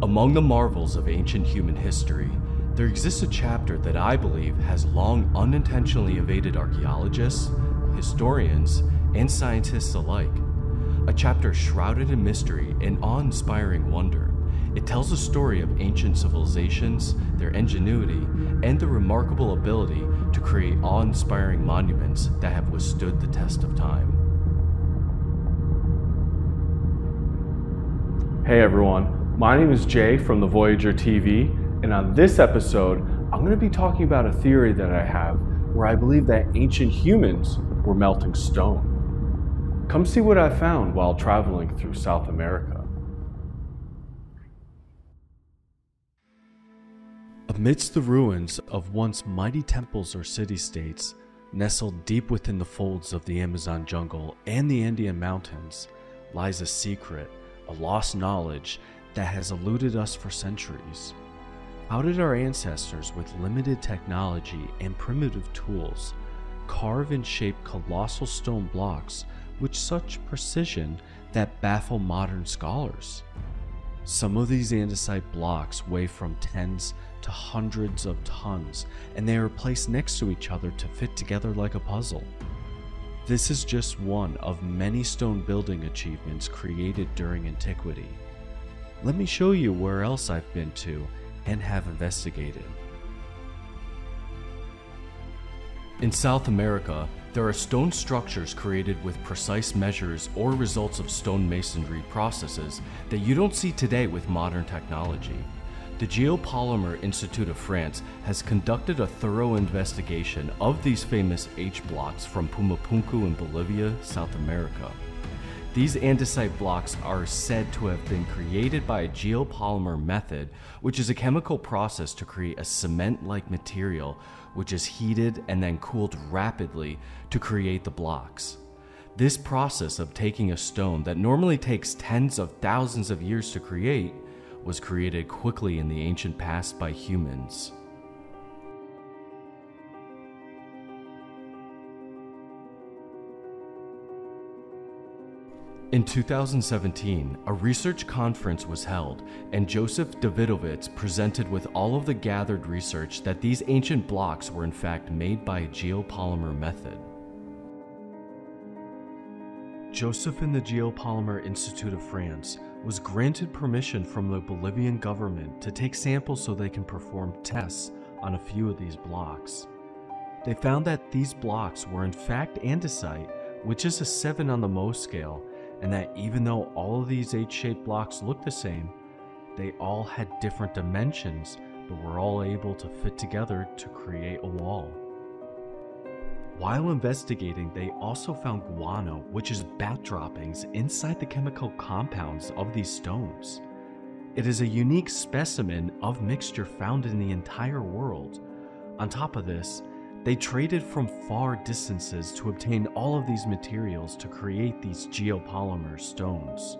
Among the marvels of ancient human history, there exists a chapter that I believe has long unintentionally evaded archaeologists, historians, and scientists alike. A chapter shrouded in mystery and awe-inspiring wonder. It tells a story of ancient civilizations, their ingenuity, and the remarkable ability to create awe-inspiring monuments that have withstood the test of time. Hey everyone, my name is Jay from the Voyager TV, and on this episode, I'm going to be talking about a theory that I have where I believe that ancient humans were melting stone. Come see what I found while traveling through South America. Amidst the ruins of once mighty temples or city-states, nestled deep within the folds of the Amazon jungle and the Andean mountains, lies a secret, a lost knowledge that has eluded us for centuries. How did our ancestors with limited technology and primitive tools carve and shape colossal stone blocks with such precision that baffle modern scholars? Some of these andesite blocks weigh from tens to hundreds of tons, and they are placed next to each other to fit together like a puzzle. This is just one of many stone building achievements created during antiquity. Let me show you where else I've been to and have investigated. In South America, there are stone structures created with precise measures or results of stone masonry processes that you don't see today with modern technology. The Geopolymer Institute of France has conducted a thorough investigation of these famous H blocks from Pumapunku in Bolivia, South America. These andesite blocks are said to have been created by a geopolymer method, which is a chemical process to create a cement-like material which is heated and then cooled rapidly to create the blocks. This process of taking a stone that normally takes tens of thousands of years to create was created quickly in the ancient past by humans. In 2017, a research conference was held, and Joseph Davidovitz presented with all of the gathered research that these ancient blocks were in fact made by a geopolymer method. Joseph and the Geopolymer Institute of France was granted permission from the Bolivian government to take samples so they can perform tests on a few of these blocks. They found that these blocks were in fact andesite, which is a 7 on the Mohs scale, and that even though all of these H-shaped blocks look the same, they all had different dimensions, but were all able to fit together to create a wall. While investigating, they also found guano, which is bat droppings inside the chemical compounds of these stones. It is a unique specimen of mixture found in the entire world. On top of this, they traded from far distances to obtain all of these materials to create these geopolymer stones.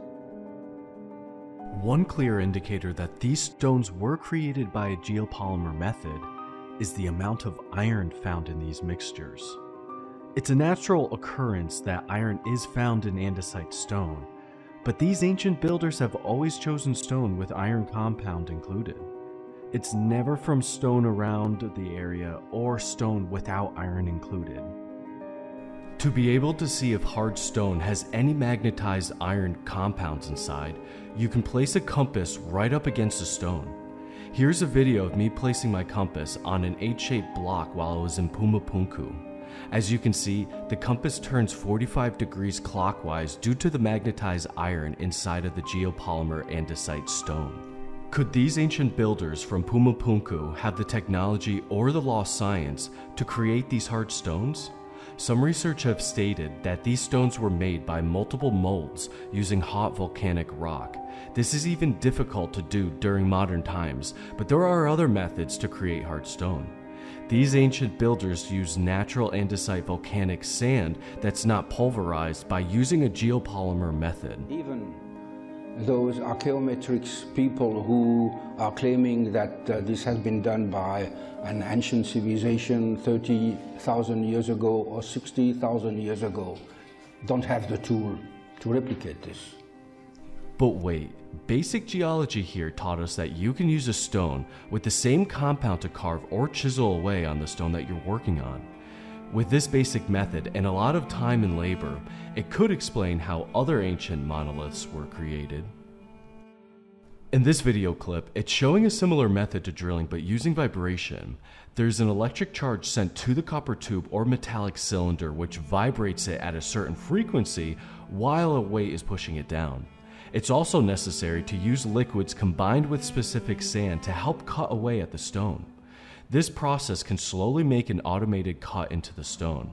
One clear indicator that these stones were created by a geopolymer method is the amount of iron found in these mixtures. It's a natural occurrence that iron is found in andesite stone, but these ancient builders have always chosen stone with iron compound included. It's never from stone around the area or stone without iron included. To be able to see if hard stone has any magnetized iron compounds inside, you can place a compass right up against a stone. Here's a video of me placing my compass on an H-shaped block while I was in Pumapunku. As you can see, the compass turns 45 degrees clockwise due to the magnetized iron inside of the geopolymer andesite stone. Could these ancient builders from Pumapunku have the technology or the lost science to create these hard stones? Some research have stated that these stones were made by multiple molds using hot volcanic rock. This is even difficult to do during modern times, but there are other methods to create hard stone. These ancient builders used natural andesite volcanic sand that's not pulverized by using a geopolymer method. Even those archaeometrics people who are claiming that this has been done by an ancient civilization 30,000 years ago or 60,000 years ago don't have the tool to replicate this. But wait, basic geology here taught us that you can use a stone with the same compound to carve or chisel away on the stone that you're working on. With this basic method and a lot of time and labor, it could explain how other ancient monoliths were created. In this video clip, it's showing a similar method to drilling but using vibration. There's an electric charge sent to the copper tube or metallic cylinder which vibrates it at a certain frequency while a weight is pushing it down. It's also necessary to use liquids combined with specific sand to help cut away at the stone. This process can slowly make an automated cut into the stone.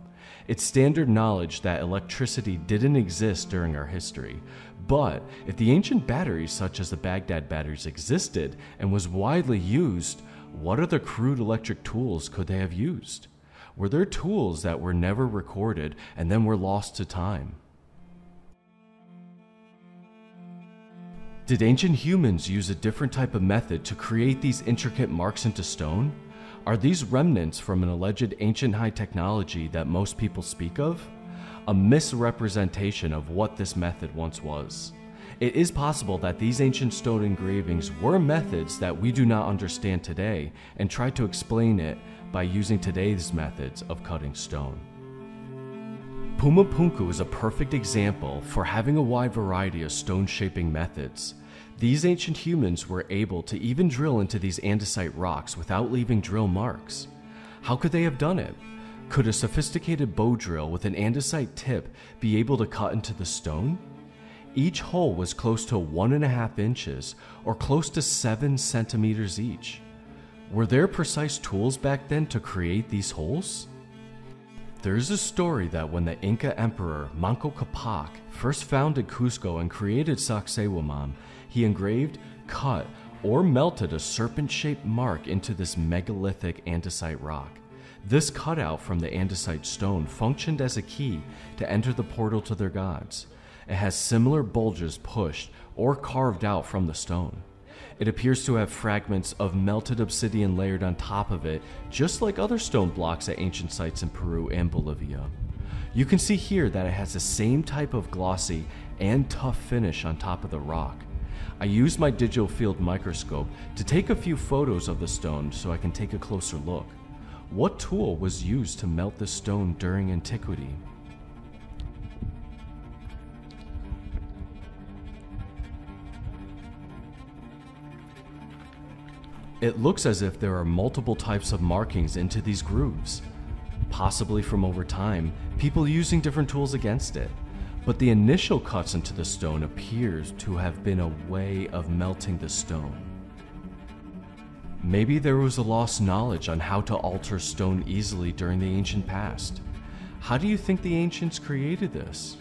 It's standard knowledge that electricity didn't exist during our history, but if the ancient batteries such as the Baghdad batteries existed and was widely used, what other crude electric tools could they have used? Were there tools that were never recorded and then were lost to time? Did ancient humans use a different type of method to create these intricate marks into stone? Are these remnants from an alleged ancient high technology that most people speak of? A misrepresentation of what this method once was. It is possible that these ancient stone engravings were methods that we do not understand today and try to explain it by using today's methods of cutting stone. Pumapunku is a perfect example for having a wide variety of stone shaping methods. These ancient humans were able to even drill into these andesite rocks without leaving drill marks. How could they have done it? Could a sophisticated bow drill with an andesite tip be able to cut into the stone? Each hole was close to 1.5 inches or close to 7 centimeters each. Were there precise tools back then to create these holes? There's a story that when the Inca Emperor Manco Capac first founded Cusco and created Sacsayhuaman, he engraved, cut, or melted a serpent-shaped mark into this megalithic andesite rock. This cutout from the andesite stone functioned as a key to enter the portal to their gods. It has similar bulges pushed or carved out from the stone. It appears to have fragments of melted obsidian layered on top of it, just like other stone blocks at ancient sites in Peru and Bolivia. You can see here that it has the same type of glossy and tough finish on top of the rock. I used my digital field microscope to take a few photos of the stone so I can take a closer look. What tool was used to melt the stone during antiquity? It looks as if there are multiple types of markings into these grooves, possibly from over time, people using different tools against it. But the initial cuts into the stone appears to have been a way of melting the stone. Maybe there was a lost knowledge on how to alter stone easily during the ancient past. How do you think the ancients created this?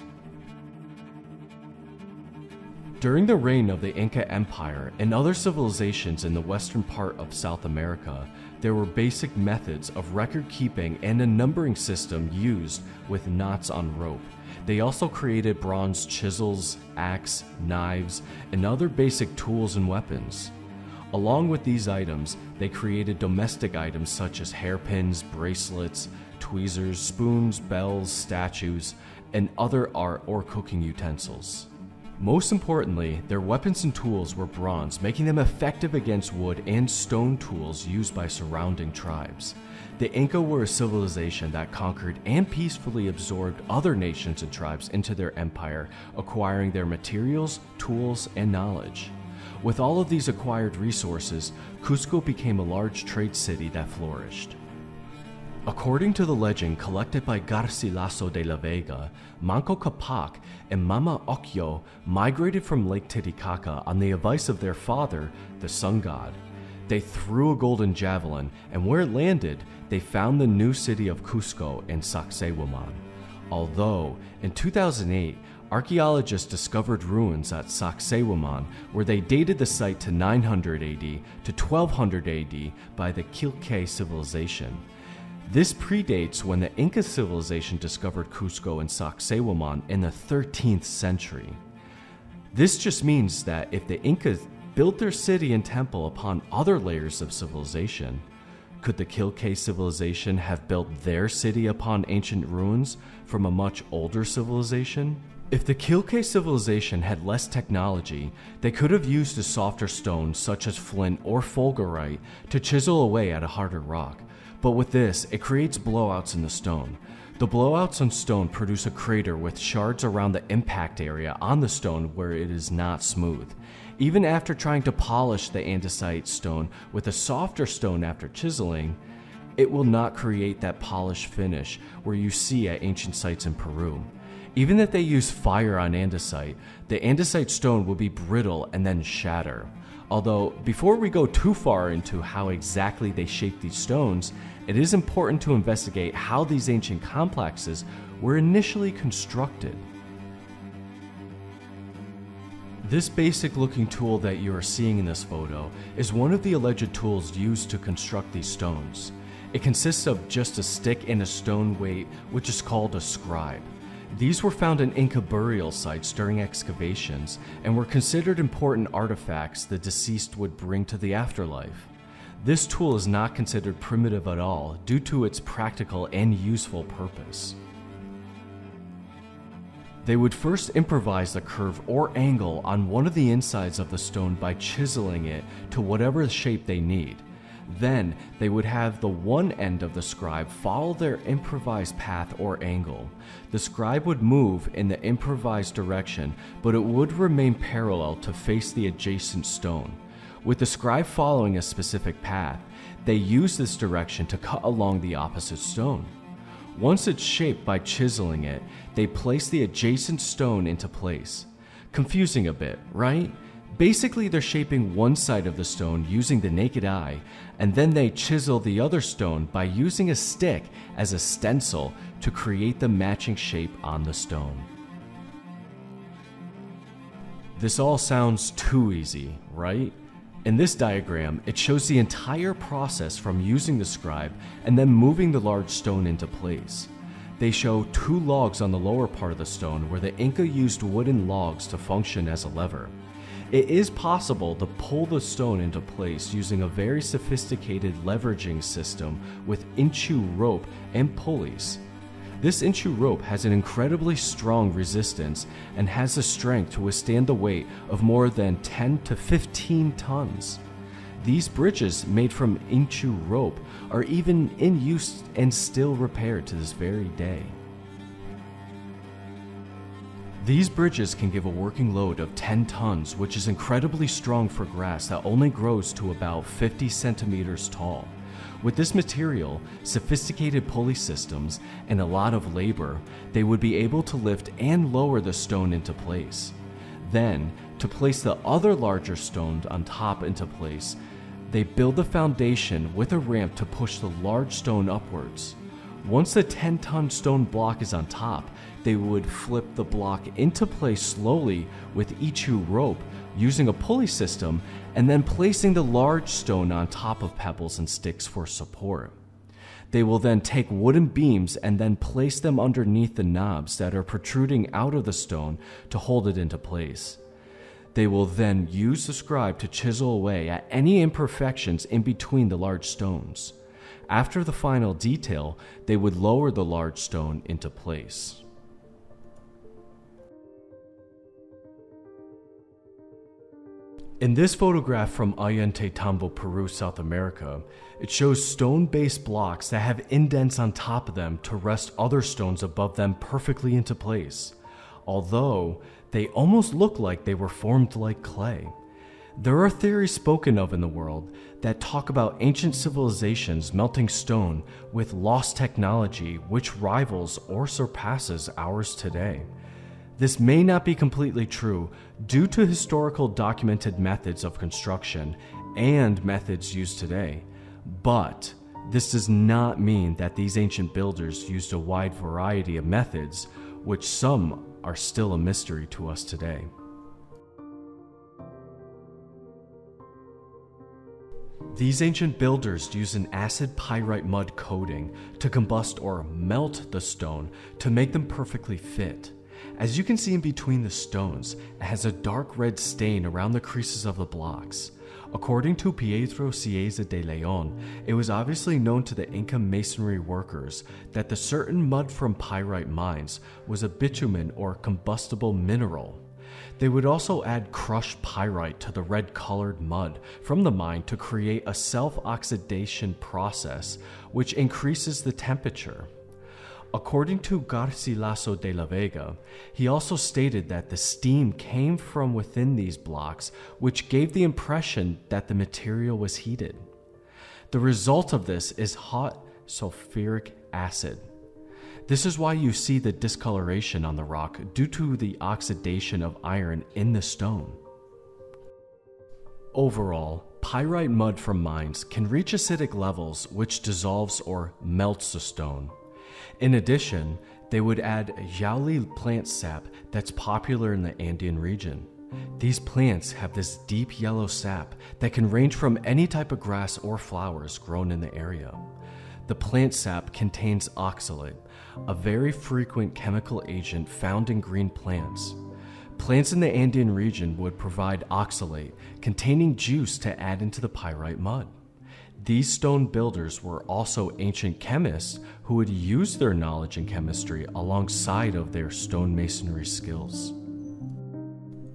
During the reign of the Inca Empire and other civilizations in the western part of South America, there were basic methods of record keeping and a numbering system used with knots on rope. They also created bronze chisels, axe, knives, and other basic tools and weapons. Along with these items, they created domestic items such as hairpins, bracelets, tweezers, spoons, bells, statues, and other art or cooking utensils. Most importantly, their weapons and tools were bronze, making them effective against wood and stone tools used by surrounding tribes. The Inca were a civilization that conquered and peacefully absorbed other nations and tribes into their empire, acquiring their materials, tools, and knowledge. With all of these acquired resources, Cusco became a large trade city that flourished. According to the legend collected by Garcilaso de la Vega, Manco Capac and Mama Ocllo migrated from Lake Titicaca on the advice of their father, the sun god. They threw a golden javelin, and where it landed, they found the new city of Cusco and Sacsayhuaman. Although, in 2008, archaeologists discovered ruins at Sacsayhuaman where they dated the site to 900 AD to 1200 AD by the Quilque civilization. This predates when the Inca civilization discovered Cusco and Sacsayhuaman in the 13th century. This just means that if the Incas built their city and temple upon other layers of civilization, could the Quilque civilization have built their city upon ancient ruins from a much older civilization? If the Kilke civilization had less technology, they could have used a softer stone such as flint or fulgurite to chisel away at a harder rock. But with this, it creates blowouts in the stone. The blowouts on stone produce a crater with shards around the impact area on the stone where it is not smooth. Even after trying to polish the andesite stone with a softer stone after chiseling, it will not create that polished finish where you see at ancient sites in Peru. Even if they use fire on andesite, the andesite stone will be brittle and then shatter. Although, before we go too far into how exactly they shape these stones, it is important to investigate how these ancient complexes were initially constructed. This basic looking tool that you are seeing in this photo is one of the alleged tools used to construct these stones. It consists of just a stick and a stone weight, which is called a scribe. These were found in Inca burial sites during excavations and were considered important artifacts the deceased would bring to the afterlife. This tool is not considered primitive at all due to its practical and useful purpose. They would first improvise the curve or angle on one of the insides of the stone by chiseling it to whatever shape they need. Then, they would have the one end of the scribe follow their improvised path or angle. The scribe would move in the improvised direction, but it would remain parallel to face the adjacent stone. With the scribe following a specific path, they use this direction to cut along the opposite stone. Once it's shaped by chiseling it, they place the adjacent stone into place. Confusing a bit, right? Basically, they're shaping one side of the stone using the naked eye, and then they chisel the other stone by using a stick as a stencil to create the matching shape on the stone. This all sounds too easy, right? In this diagram, it shows the entire process from using the scribe and then moving the large stone into place. They show two logs on the lower part of the stone where the Inca used wooden logs to function as a lever. It is possible to pull the stone into place using a very sophisticated leveraging system with inchu rope and pulleys. This inchu rope has an incredibly strong resistance and has the strength to withstand the weight of more than 10 to 15 tons. These bridges made from inchu rope are even in use and still repaired to this very day. These bridges can give a working load of 10 tons, which is incredibly strong for grass that only grows to about 50 centimeters tall. With this material, sophisticated pulley systems, and a lot of labor, they would be able to lift and lower the stone into place. Then, to place the other larger stone on top into place, they build the foundation with a ramp to push the large stone upwards. Once the 10-ton stone block is on top, they would flip the block into place slowly with ichu rope using a pulley system and then placing the large stone on top of pebbles and sticks for support. They will then take wooden beams and then place them underneath the knobs that are protruding out of the stone to hold it into place. They will then use the scribe to chisel away at any imperfections in between the large stones. After the final detail, they would lower the large stone into place. In this photograph from Ollantaytambo, Peru, South America, it shows stone-based blocks that have indents on top of them to rest other stones above them perfectly into place, although they almost look like they were formed like clay. There are theories spoken of in the world that talk about ancient civilizations melting stone with lost technology which rivals or surpasses ours today. This may not be completely true due to historical documented methods of construction and methods used today, but this does not mean that these ancient builders used a wide variety of methods, which some are still a mystery to us today. These ancient builders used an acid pyrite mud coating to combust or melt the stone to make them perfectly fit. As you can see in between the stones, it has a dark red stain around the creases of the blocks. According to Pietro Cieza de Leon, it was obviously known to the Inca masonry workers that the certain mud from pyrite mines was a bitumen or combustible mineral. They would also add crushed pyrite to the red-colored mud from the mine to create a self-oxidation process, which increases the temperature. According to Garcilaso de la Vega, he also stated that the steam came from within these blocks, which gave the impression that the material was heated. The result of this is hot sulfuric acid. This is why you see the discoloration on the rock due to the oxidation of iron in the stone. Overall, pyrite mud from mines can reach acidic levels which dissolves or melts the stone. In addition, they would add yauli plant sap that's popular in the Andean region. These plants have this deep yellow sap that can range from any type of grass or flowers grown in the area. The plant sap contains oxalate, a very frequent chemical agent found in green plants. Plants in the Andean region would provide oxalate containing juice to add into the pyrite mud. These stone builders were also ancient chemists who would use their knowledge in chemistry alongside of their stonemasonry skills.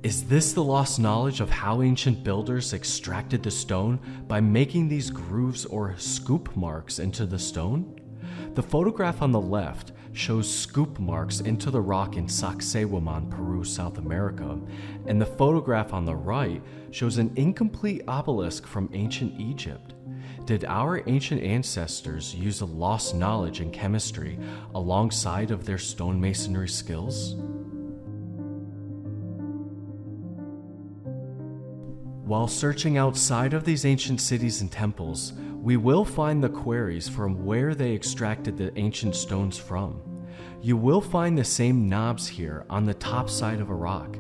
Is this the lost knowledge of how ancient builders extracted the stone by making these grooves or scoop marks into the stone? The photograph on the left shows scoop marks into the rock in Sacsayhuaman, Peru, South America, and the photograph on the right shows an incomplete obelisk from ancient Egypt. Did our ancient ancestors use a lost knowledge in chemistry alongside of their stonemasonry skills? While searching outside of these ancient cities and temples, we will find the quarries from where they extracted the ancient stones from. You will find the same knobs here on the top side of a rock.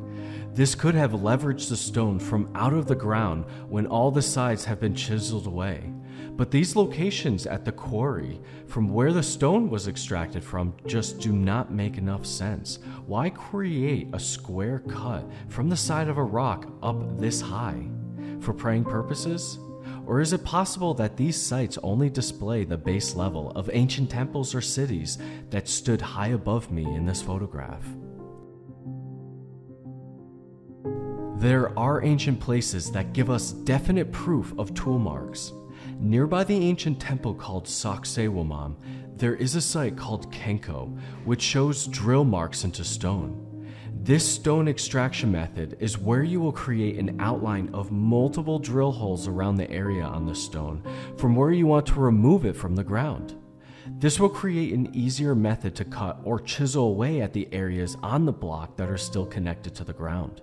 This could have leveraged the stone from out of the ground when all the sides have been chiseled away. But these locations at the quarry, from where the stone was extracted from, just do not make enough sense. Why create a square cut from the side of a rock up this high? For praying purposes? Or is it possible that these sites only display the base level of ancient temples or cities that stood high above me in this photograph? There are ancient places that give us definite proof of tool marks. Nearby the ancient temple called Sacsayhuaman, there is a site called Kenko, which shows drill marks into stone. This stone extraction method is where you will create an outline of multiple drill holes around the area on the stone from where you want to remove it from the ground. This will create an easier method to cut or chisel away at the areas on the block that are still connected to the ground.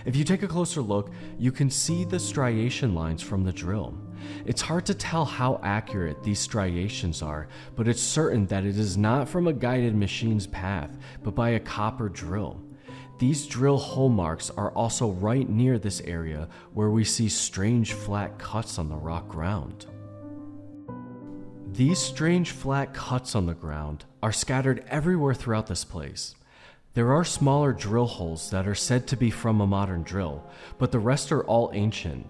If you take a closer look, you can see the striation lines from the drill. It's hard to tell how accurate these striations are, but it's certain that it is not from a guided machine's path, but by a copper drill. These drill hole marks are also right near this area where we see strange flat cuts on the rock ground. These strange flat cuts on the ground are scattered everywhere throughout this place. There are smaller drill holes that are said to be from a modern drill, but the rest are all ancient.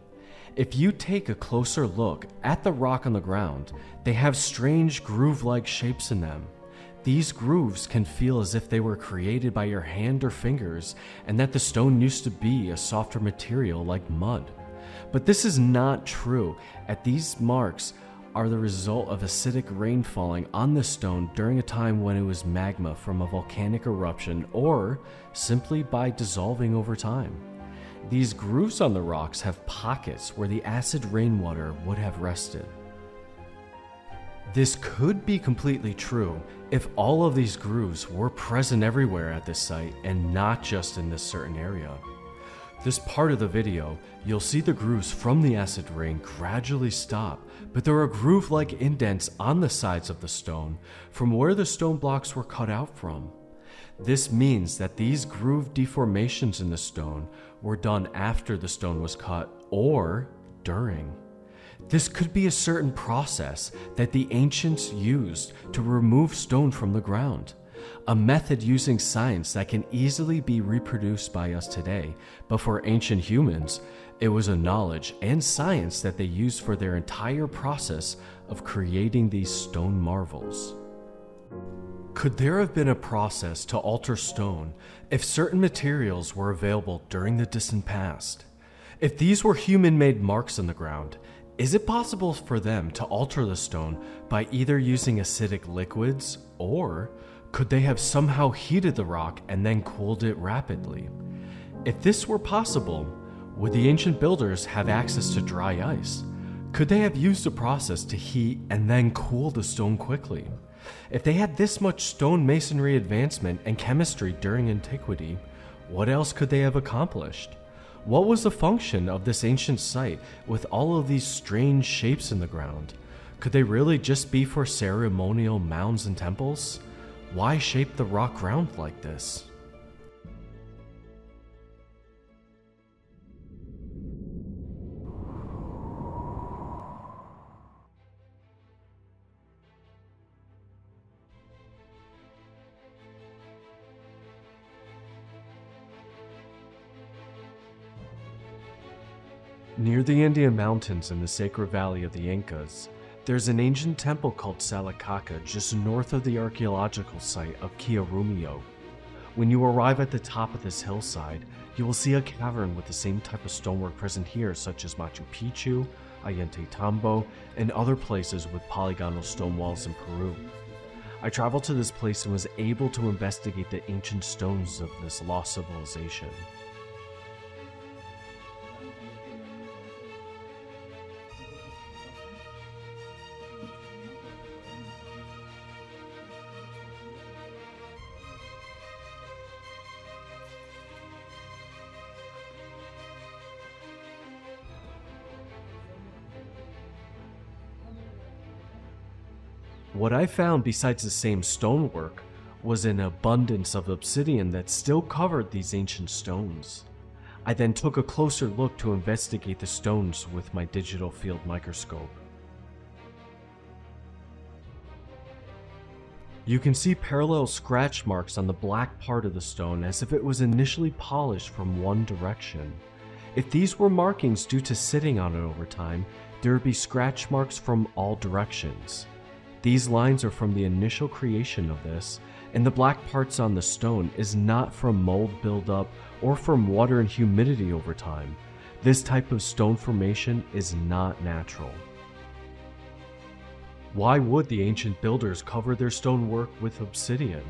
If you take a closer look at the rock on the ground, they have strange groove-like shapes in them. These grooves can feel as if they were created by your hand or fingers, and that the stone used to be a softer material like mud. But this is not true, as these marks are the result of acidic rain falling on the stone during a time when it was magma from a volcanic eruption or simply by dissolving over time. These grooves on the rocks have pockets where the acid rainwater would have rested. This could be completely true if all of these grooves were present everywhere at this site and not just in this certain area. This part of the video, you'll see the grooves from the acid rain gradually stop, but there are groove-like indents on the sides of the stone from where the stone blocks were cut out from. This means that these groove deformations in the stone were done after the stone was cut or during. This could be a certain process that the ancients used to remove stone from the ground. a method using science that can easily be reproduced by us today, but for ancient humans, it was a knowledge and science that they used for their entire process of creating these stone marvels. Could there have been a process to alter stone if certain materials were available during the distant past? If these were human-made marks in the ground, is it possible for them to alter the stone by either using acidic liquids, or could they have somehow heated the rock and then cooled it rapidly? If this were possible, would the ancient builders have access to dry ice? Could they have used a process to heat and then cool the stone quickly? If they had this much stone masonry advancement and chemistry during antiquity, what else could they have accomplished? What was the function of this ancient site with all of these strange shapes in the ground? Could they really just be for ceremonial mounds and temples? Why shape the rock ground like this? Near the Andean Mountains in the Sacred Valley of the Incas, there's an ancient temple called Salacaca just north of the archaeological site of Quilomillo. When you arrive at the top of this hillside, you will see a cavern with the same type of stonework present here, such as Machu Picchu, Ollantaytambo, and other places with polygonal stone walls in Peru. I traveled to this place and was able to investigate the ancient stones of this lost civilization. What I found besides the same stonework was an abundance of obsidian that still covered these ancient stones. I then took a closer look to investigate the stones with my digital field microscope. You can see parallel scratch marks on the black part of the stone as if it was initially polished from one direction. If these were markings due to sitting on it over time, there would be scratch marks from all directions. These lines are from the initial creation of this, and the black parts on the stone is not from mold buildup or from water and humidity over time. This type of stone formation is not natural. Why would the ancient builders cover their stonework with obsidian?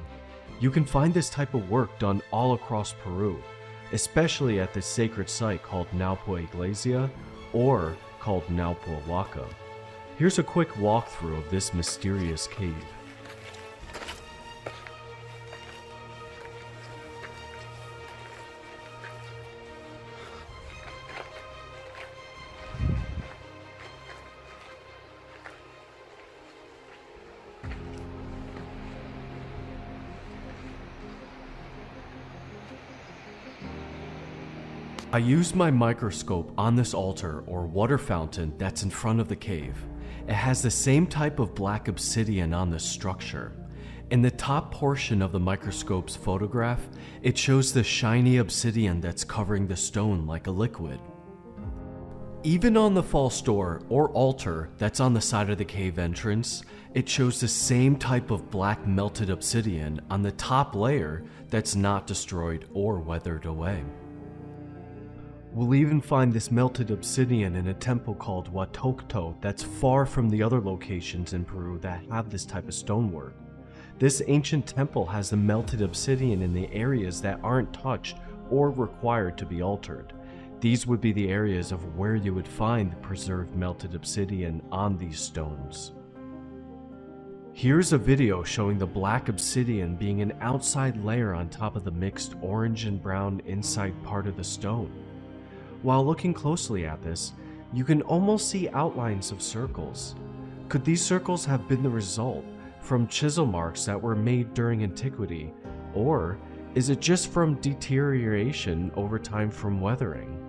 You can find this type of work done all across Peru, especially at this sacred site called Naupua Iglesia or called Naupua Huaca. Here's a quick walkthrough of this mysterious cave. I used my microscope on this altar or water fountain that's in front of the cave. It has the same type of black obsidian on the structure. In the top portion of the microscope's photograph, it shows the shiny obsidian that's covering the stone like a liquid. Even on the false door or altar that's on the side of the cave entrance, it shows the same type of black melted obsidian on the top layer that's not destroyed or weathered away. We'll even find this melted obsidian in a temple called Huatocto that's far from the other locations in Peru that have this type of stonework. This ancient temple has the melted obsidian in the areas that aren't touched or required to be altered. These would be the areas of where you would find the preserved melted obsidian on these stones. Here's a video showing the black obsidian being an outside layer on top of the mixed orange and brown inside part of the stone. While looking closely at this, you can almost see outlines of circles. Could these circles have been the result from chisel marks that were made during antiquity, or is it just from deterioration over time from weathering?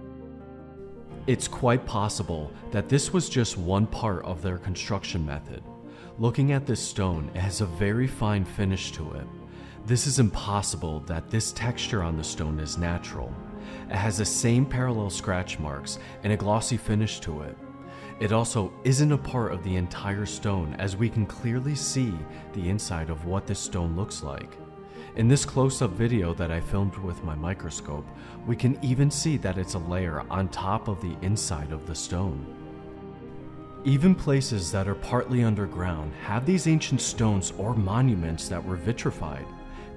It's quite possible that this was just one part of their construction method. Looking at this stone, it has a very fine finish to it. This is impossible that this texture on the stone is natural. It has the same parallel scratch marks and a glossy finish to it. It also isn't a part of the entire stone, as we can clearly see the inside of what this stone looks like. In this close-up video that I filmed with my microscope, we can even see that it's a layer on top of the inside of the stone. Even places that are partly underground have these ancient stones or monuments that were vitrified.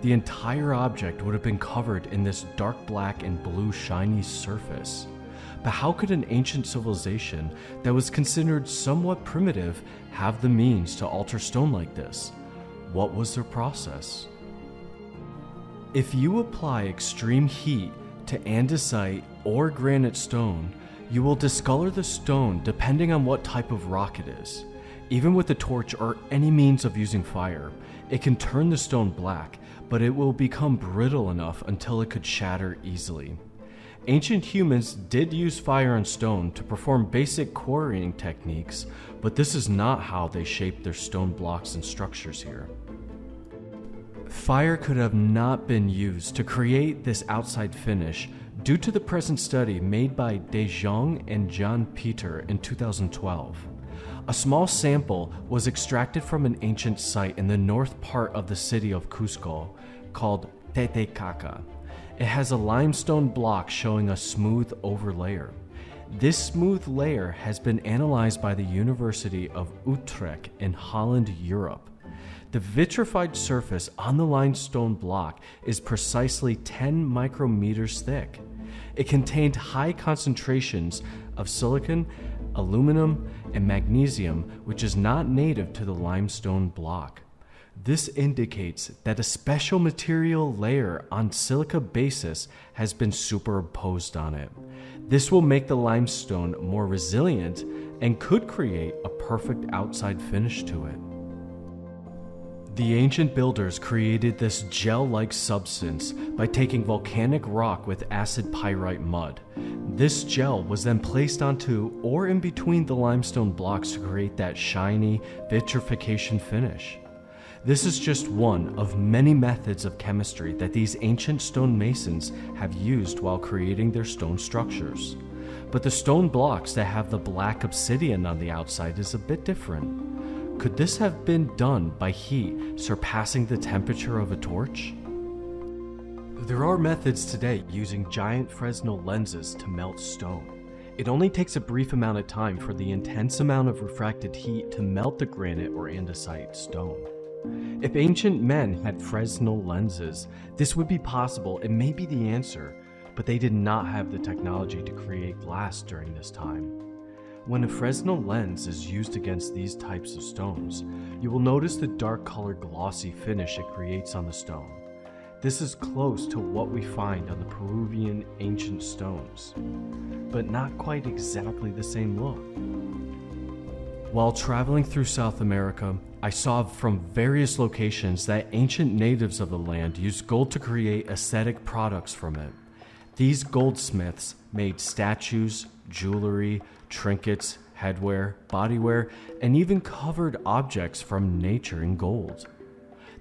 The entire object would have been covered in this dark black and blue shiny surface. But how could an ancient civilization that was considered somewhat primitive have the means to alter stone like this? What was their process? If you apply extreme heat to andesite or granite stone, you will discolor the stone depending on what type of rock it is. Even with a torch or any means of using fire, it can turn the stone black, but it will become brittle enough until it could shatter easily. Ancient humans did use fire and stone to perform basic quarrying techniques, but this is not how they shaped their stone blocks and structures here. Fire could have not been used to create this outside finish due to the present study made by De Jong and John Peter in 2012. A small sample was extracted from an ancient site in the north part of the city of Cusco called Titicaca. It has a limestone block showing a smooth overlayer. This smooth layer has been analyzed by the University of Utrecht in Holland, Europe. The vitrified surface on the limestone block is precisely 10 micrometers thick. It contained high concentrations of silicon, aluminum, and magnesium, which is not native to the limestone block. This indicates that a special material layer on silica basis has been superimposed on it. This will make the limestone more resilient and could create a perfect outside finish to it. The ancient builders created this gel-like substance by taking volcanic rock with acid pyrite mud. This gel was then placed onto or in between the limestone blocks to create that shiny vitrification finish. This is just one of many methods of chemistry that these ancient stonemasons have used while creating their stone structures. But the stone blocks that have the black obsidian on the outside is a bit different. Could this have been done by heat surpassing the temperature of a torch? There are methods today using giant Fresnel lenses to melt stone. It only takes a brief amount of time for the intense amount of refracted heat to melt the granite or andesite stone. If ancient men had Fresnel lenses, this would be possible and may be the answer, but they did not have the technology to create glass during this time. When a Fresnel lens is used against these types of stones, you will notice the dark colored glossy finish it creates on the stone. This is close to what we find on the Peruvian ancient stones, but not quite exactly the same look. While traveling through South America, I saw from various locations that ancient natives of the land used gold to create aesthetic products from it. These goldsmiths made statues, jewelry, trinkets, headwear, bodywear, and even covered objects from nature in gold.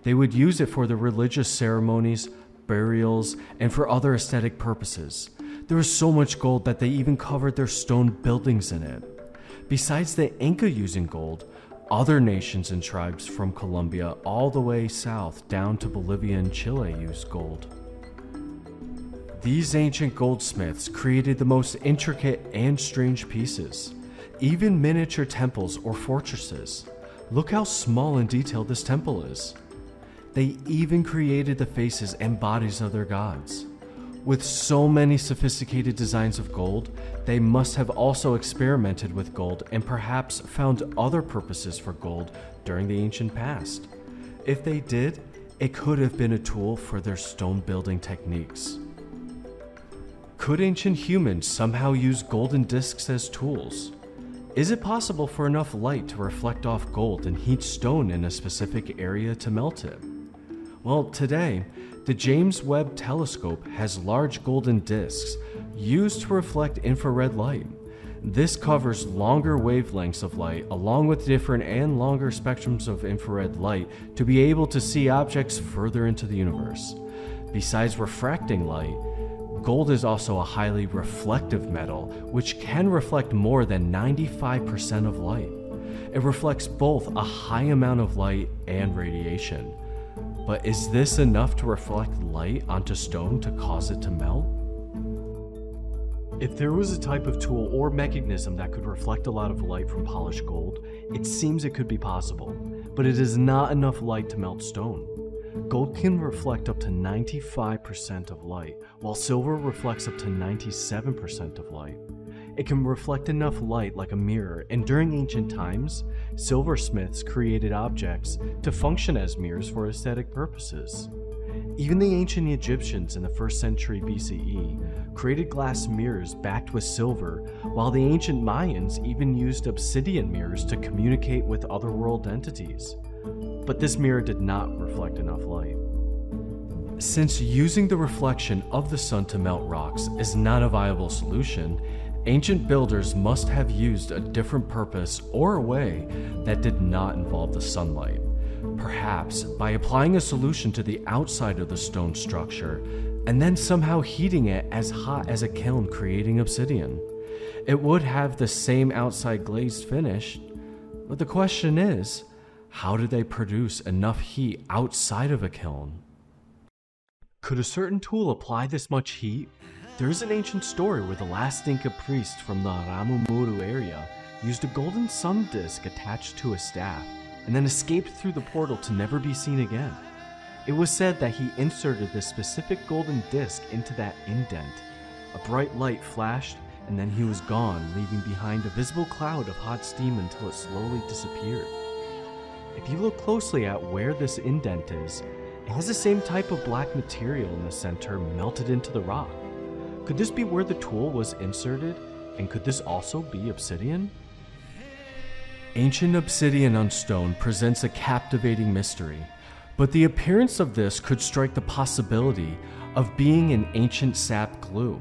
They would use it for the religious ceremonies, burials, and for other aesthetic purposes. There was so much gold that they even covered their stone buildings in it. Besides the Inca using gold, other nations and tribes from Colombia all the way south down to Bolivia and Chile used gold. These ancient goldsmiths created the most intricate and strange pieces, even miniature temples or fortresses. Look how small and detailed this temple is. They even created the faces and bodies of their gods. With so many sophisticated designs of gold, they must have also experimented with gold and perhaps found other purposes for gold during the ancient past. If they did, it could have been a tool for their stone building techniques. Could ancient humans somehow use golden discs as tools? Is it possible for enough light to reflect off gold and heat stone in a specific area to melt it? Well, today, the James Webb Telescope has large golden discs used to reflect infrared light. This covers longer wavelengths of light along with different and longer spectrums of infrared light to be able to see objects further into the universe. Besides refracting light, gold is also a highly reflective metal which can reflect more than 95% of light. It reflects both a high amount of light and radiation. But is this enough to reflect light onto stone to cause it to melt? If there was a type of tool or mechanism that could reflect a lot of light from polished gold, it seems it could be possible, but it is not enough light to melt stone. Gold can reflect up to 95% of light, while silver reflects up to 97% of light. It can reflect enough light like a mirror, and during ancient times, silversmiths created objects to function as mirrors for aesthetic purposes. Even the ancient Egyptians in the 1st century BCE created glass mirrors backed with silver, while the ancient Mayans even used obsidian mirrors to communicate with otherworld entities. But this mirror did not reflect enough light. Since using the reflection of the sun to melt rocks is not a viable solution, ancient builders must have used a different purpose or a way that did not involve the sunlight. Perhaps by applying a solution to the outside of the stone structure and then somehow heating it as hot as a kiln, creating obsidian. It would have the same outside glazed finish, but the question is, how did they produce enough heat outside of a kiln? Could a certain tool apply this much heat? There is an ancient story where the last Inca priest from the Ramumuru area used a golden sun disk attached to a staff and then escaped through the portal to never be seen again. It was said that he inserted this specific golden disc into that indent. A bright light flashed, and then he was gone, leaving behind a visible cloud of hot steam until it slowly disappeared. If you look closely at where this indent is, it has the same type of black material in the center melted into the rock. Could this be where the tool was inserted, and could this also be obsidian? Ancient obsidian on stone presents a captivating mystery, but the appearance of this could strike the possibility of being an ancient sap glue.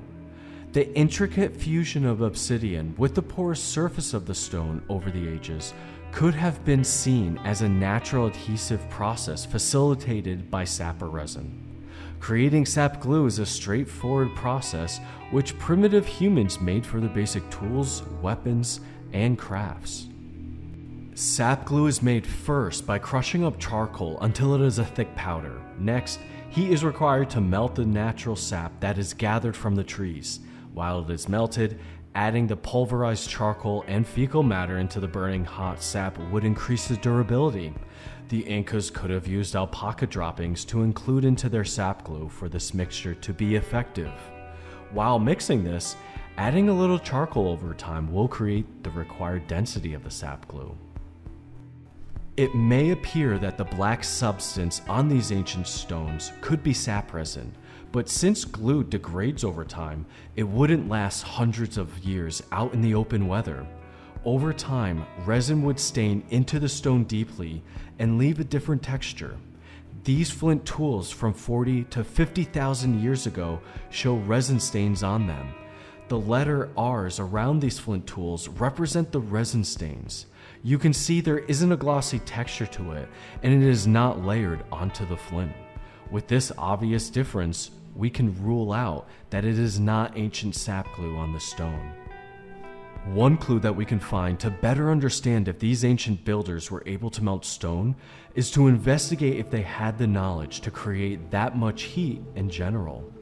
The intricate fusion of obsidian with the porous surface of the stone over the ages could have been seen as a natural adhesive process facilitated by sap or resin. Creating sap glue is a straightforward process which primitive humans made for their basic tools, weapons, and crafts. Sap glue is made first by crushing up charcoal until it is a thick powder. Next, heat is required to melt the natural sap that is gathered from the trees. While it is melted, adding the pulverized charcoal and fecal matter into the burning hot sap would increase the durability. The Incas could have used alpaca droppings to include into their sap glue for this mixture to be effective. While mixing this, adding a little charcoal over time will create the required density of the sap glue. It may appear that the black substance on these ancient stones could be sap resin, but since glue degrades over time, it wouldn't last hundreds of years out in the open weather. Over time, resin would stain into the stone deeply and leave a different texture. These flint tools from 40 to 50,000 years ago show resin stains on them. The letter R's around these flint tools represent the resin stains. You can see there isn't a glossy texture to it, and it is not layered onto the flint. With this obvious difference, we can rule out that it is not ancient sap glue on the stone. One clue that we can find to better understand if these ancient builders were able to melt stone is to investigate if they had the knowledge to create that much heat in general.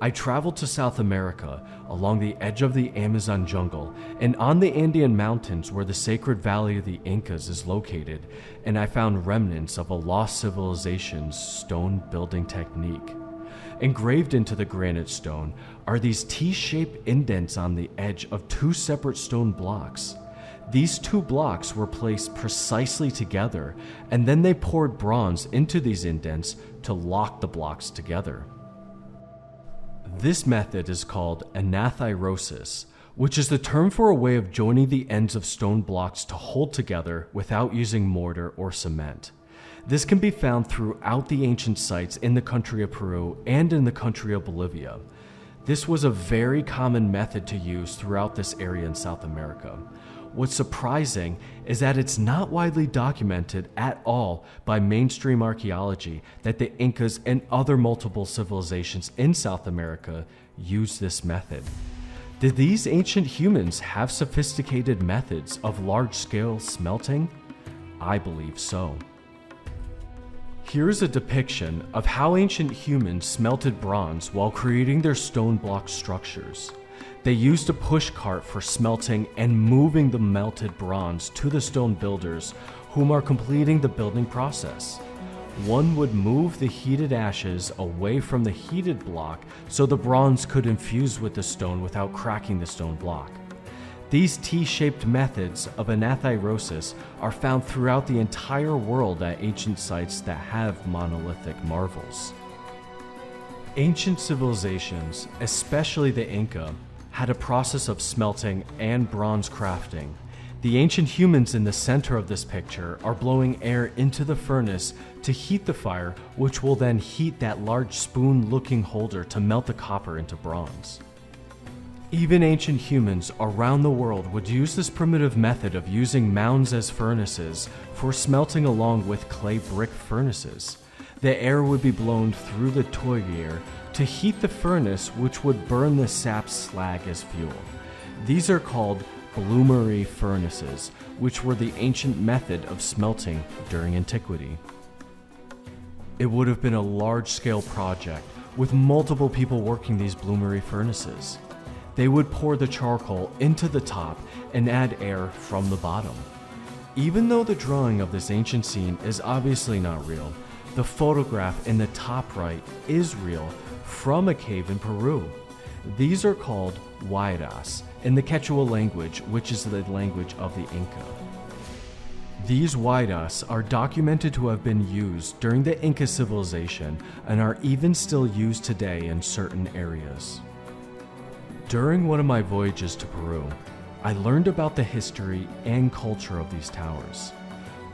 I traveled to South America along the edge of the Amazon jungle and on the Andean mountains where the sacred valley of the Incas is located, and I found remnants of a lost civilization's stone building technique. Engraved into the granite stone are these T-shaped indents on the edge of two separate stone blocks. These two blocks were placed precisely together, and then they poured bronze into these indents to lock the blocks together. This method is called anathyrosis, which is the term for a way of joining the ends of stone blocks to hold together without using mortar or cement. This can be found throughout the ancient sites in the country of Peru and in the country of Bolivia. This was a very common method to use throughout this area in South America. What's surprising is that it's not widely documented at all by mainstream archaeology that the Incas and other multiple civilizations in South America used this method. Did these ancient humans have sophisticated methods of large-scale smelting? I believe so. Here's a depiction of how ancient humans smelted bronze while creating their stone block structures. They used a push cart for smelting and moving the melted bronze to the stone builders, whom are completing the building process. One would move the heated ashes away from the heated block so the bronze could infuse with the stone without cracking the stone block. These T-shaped methods of anathyrosis are found throughout the entire world at ancient sites that have monolithic marvels. Ancient civilizations, especially the Inca, had a process of smelting and bronze crafting. The ancient humans in the center of this picture are blowing air into the furnace to heat the fire, which will then heat that large spoon-looking holder to melt the copper into bronze. Even ancient humans around the world would use this primitive method of using mounds as furnaces for smelting along with clay brick furnaces. The air would be blown through the toigier to heat the furnace, which would burn the sap slag as fuel. These are called bloomery furnaces, which were the ancient method of smelting during antiquity. It would have been a large-scale project with multiple people working these bloomery furnaces. They would pour the charcoal into the top and add air from the bottom. Even though the drawing of this ancient scene is obviously not real, the photograph in the top right is real from a cave in Peru. These are called huayras in the Quechua language, which is the language of the Inca. These huayras are documented to have been used during the Inca civilization and are even still used today in certain areas. During one of my voyages to Peru, I learned about the history and culture of these towers.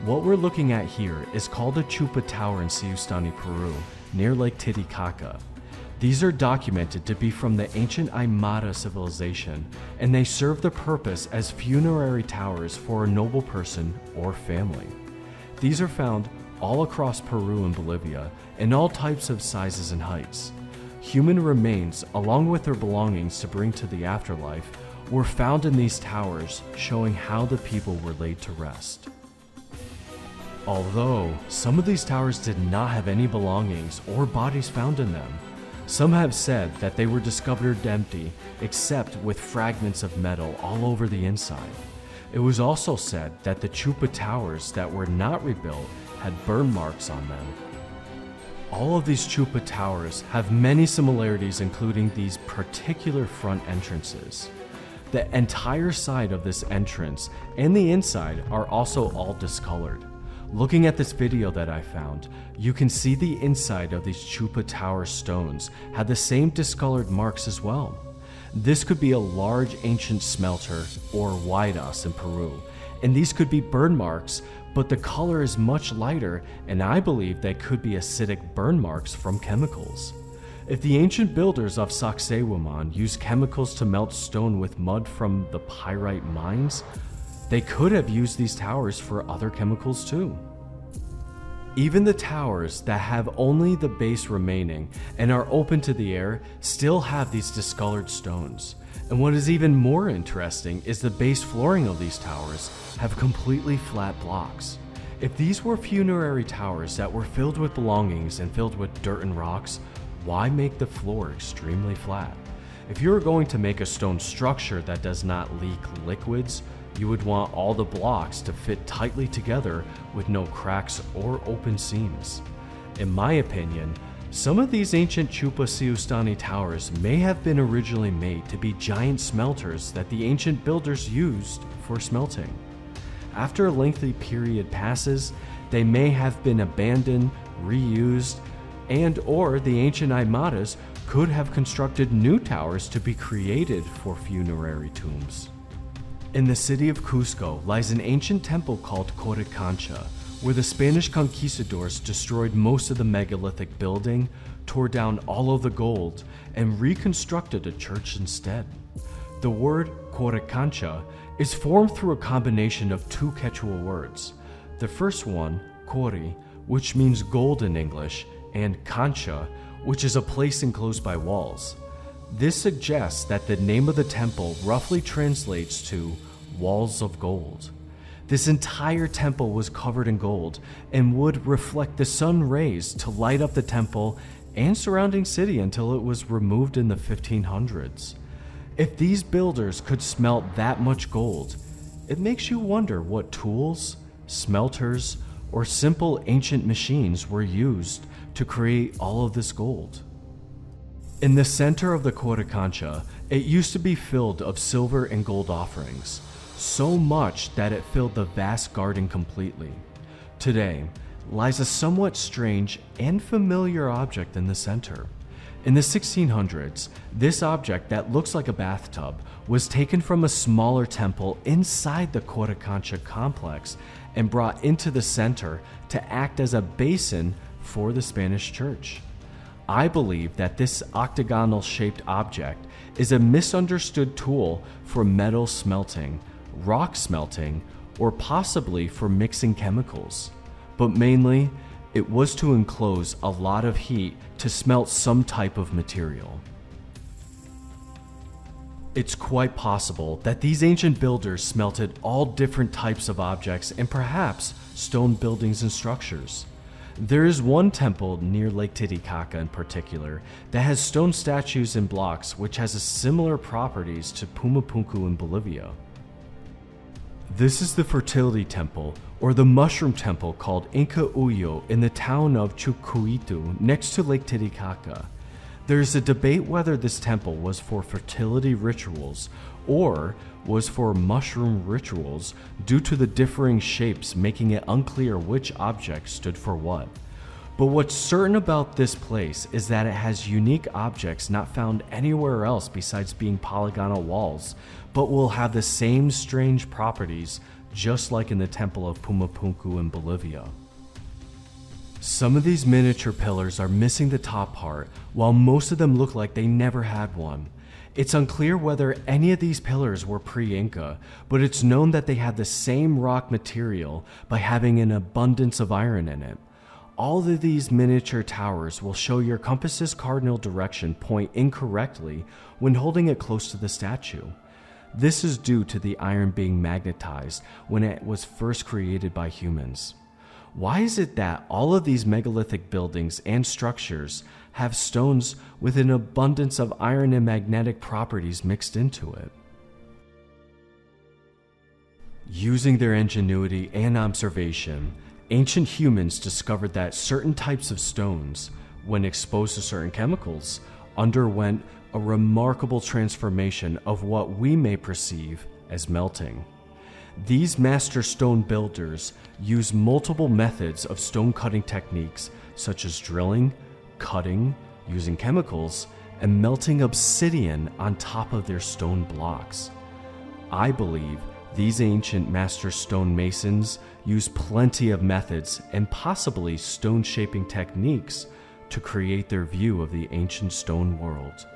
What we're looking at here is called a Chupa Tower in Siustani, Peru, near Lake Titicaca. These are documented to be from the ancient Aymara civilization, and they serve the purpose as funerary towers for a noble person or family. These are found all across Peru and Bolivia, in all types of sizes and heights. Human remains, along with their belongings to bring to the afterlife, were found in these towers, showing how the people were laid to rest. Although some of these towers did not have any belongings or bodies found in them, some have said that they were discovered empty, except with fragments of metal all over the inside. It was also said that the Chupa Towers that were not rebuilt had burn marks on them. All of these Chupa Towers have many similarities, including these particular front entrances. The entire side of this entrance and the inside are also all discolored. Looking at this video that I found, you can see the inside of these Chupa Tower stones had the same discolored marks as well. This could be a large ancient smelter or huayras in Peru, and these could be burn marks, but the color is much lighter, and I believe they could be acidic burn marks from chemicals. If the ancient builders of Sacsayhuaman used chemicals to melt stone with mud from the pyrite mines, they could have used these towers for other chemicals too. Even the towers that have only the base remaining and are open to the air still have these discolored stones. And what is even more interesting is the base flooring of these towers have completely flat blocks. If these were funerary towers that were filled with belongings and filled with dirt and rocks, why make the floor extremely flat? If you were going to make a stone structure that does not leak liquids, you would want all the blocks to fit tightly together with no cracks or open seams. In my opinion, some of these ancient Chupa Siustani towers may have been originally made to be giant smelters that the ancient builders used for smelting. After a lengthy period passes, they may have been abandoned, reused, and/or the ancient Aymaras could have constructed new towers to be created for funerary tombs. In the city of Cusco lies an ancient temple called Coricancha, where the Spanish conquistadors destroyed most of the megalithic building, tore down all of the gold and reconstructed a church instead. The word Coricancha is formed through a combination of two Quechua words. The first one, Cori, which means gold in English, and Cancha, which is a place enclosed by walls. This suggests that the name of the temple roughly translates to walls of gold. This entire temple was covered in gold and would reflect the sun rays to light up the temple and surrounding city until it was removed in the 1500s. If these builders could smelt that much gold, it makes you wonder what tools, smelters, or simple ancient machines were used to create all of this gold. In the center of the Coricancha, it used to be filled of silver and gold offerings, so much that it filled the vast garden completely. Today lies a somewhat strange and familiar object in the center. In the 1600s, this object that looks like a bathtub was taken from a smaller temple inside the Coricancha complex and brought into the center to act as a basin for the Spanish church. I believe that this octagonal-shaped object is a misunderstood tool for metal smelting, rock smelting, or possibly for mixing chemicals. But mainly, it was to enclose a lot of heat to smelt some type of material. It's quite possible that these ancient builders smelted all different types of objects and perhaps stone buildings and structures. There is one temple near Lake Titicaca in particular that has stone statues and blocks which has similar properties to Pumapunku in Bolivia. This is the fertility temple, or the mushroom temple called Inca Uyo in the town of Chucuitu next to Lake Titicaca. There is a debate whether this temple was for fertility rituals or was for mushroom rituals due to the differing shapes making it unclear which object stood for what. But what's certain about this place is that it has unique objects not found anywhere else besides being polygonal walls, but will have the same strange properties just like in the temple of Pumapunku in Bolivia. Some of these miniature pillars are missing the top part, while most of them look like they never had one. It's unclear whether any of these pillars were pre-Inca, but it's known that they had the same rock material by having an abundance of iron in it. All of these miniature towers will show your compass's cardinal direction point incorrectly when holding it close to the statue. This is due to the iron being magnetized when it was first created by humans. Why is it that all of these megalithic buildings and structures have stones with an abundance of iron and magnetic properties mixed into it? Using their ingenuity and observation, ancient humans discovered that certain types of stones, when exposed to certain chemicals, underwent a remarkable transformation of what we may perceive as melting. These master stone builders use multiple methods of stone cutting techniques such as drilling, cutting, using chemicals, and melting obsidian on top of their stone blocks. I believe these ancient master stone masons use plenty of methods and possibly stone shaping techniques to create their view of the ancient stone world.